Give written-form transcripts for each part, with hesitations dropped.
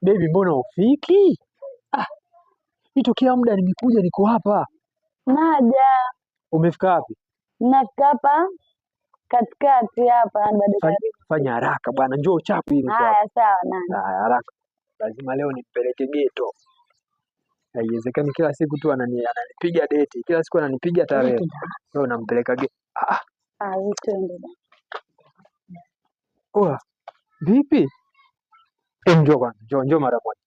Baby, mbona ufiki? Itokea muda nimekuja, niko hapa. Naja. Umefika wapi? Nafika hapa katikati hapa. Fanya haraka bwana, njoo chapu ile. Haya sawa nani. Haya haraka. Lazima leo nimpeleke geto. Haiwezekani kila siku tu ananipiga date. Kila siku ananipiga tarehe. Leo nampeleka geto. Twende. Vipi? Njoo kwanza. Njoo mara moja.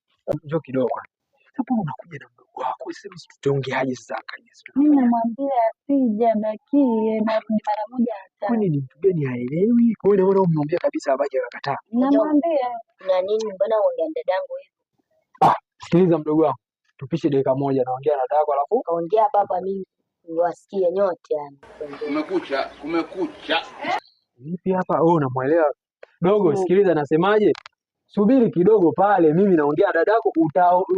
Njoo kidogo kwanza. Hapo unakuja na mdogo wako, sasa tutaongeaje sasa kanisa? Mimi namwambia asije bakie na mara moja hata. Kwani ni mtu gani haelewi? Kwa hiyo naona umemwambia kabisa abaje akakataa. Namwambia na nini, mbona uongea dadangu hivi? Sikiliza mdogo wangu. Tupishe dakika moja naongea na dadako alafu kaongea hapa mimi niwasikie nyote yani. Kumekucha. Vipi hapa? Unamuelewa? Dogo, sikiliza nasemaje? Subiri kidogo pale, mimi naongea dadako,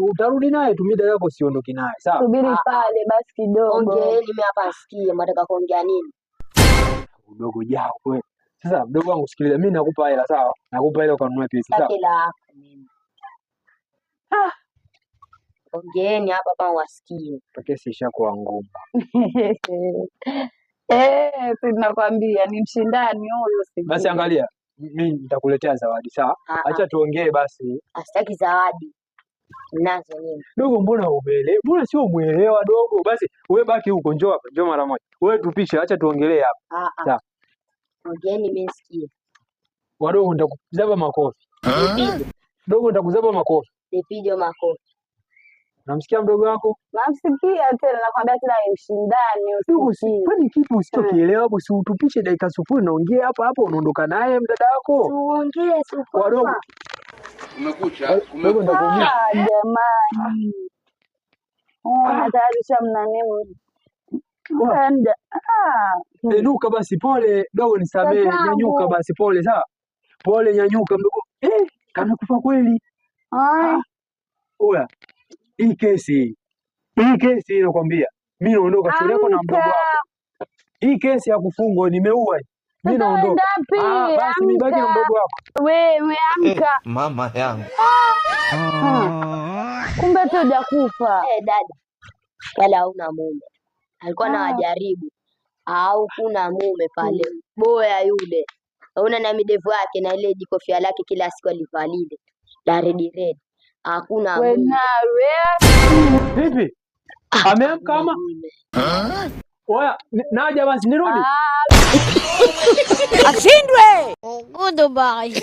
utarudi naye tu, mimi dadako siondoki naye. Sawa? Subiri pale basi kidogo. Ongeeni mimi hapa asikie, mnataka kuongea nini? Udogo jao kweli. Sasa mdogo wangu sikiliza, mimi nakupa hela sawa? Nakupa hela ukanunue pesa sawa? Kila hapo mimi. Ongeeni hapa kama wasikie. Kesi ishakuwa ngumu. Tunakwambia ni mshindani huyo. Basi angalia, mimi nitakuletea zawadi sawa? Acha tuongee basi. Asitaki zawadi. Nazo nini? Dogo, mbona umeelewa? Mbona sio muelewa dogo? Basi wewe baki huko, njoo hapa, njoo mara moja. Wewe tupishe, acha tuongelee hapa. Sawa. Ongeeni mimi nisikie. Wadogo nitakuzaba makofi. Dogo nitakuzaba makofi. Nipige makofi. Namsikia mdogo wako? Namsikia tena, nakwambia tena ni mshindani. Kwani kipi usichokielewa hapo? Si utupishe dakika 0 naongea hapa hapo unaondoka naye mdada wako. Tuongee tu. Wadogo. Kumekucha. Jamani. Natarisha mnanemu. Nyanyuka basi, pole dogo, nisamee. Nyanyuka basi, pole sawa? Pole, nyanyuka mdogo. Kamekufa kweli. Oya. Hii kesi nakwambia. Mimi naondoka, shule yako na mdogo wako. Hii kesi ya kufungwa nimeua. Mimi naondoka. Basi nibaki na mdogo wako. Wewe amka. Mama yangu. Kumbe tu hujakufa. Dada. Wala hauna mume. Alikuwa anawajaribu. Au kuna mume pale. Boya yule. Una na midevu yake na ile jikofia lake kila siku alivalile. La red. Hakuna mume. Vipi? Ameamka ama? Oya, naja basi nirudi. Ashindwe. Goodbye.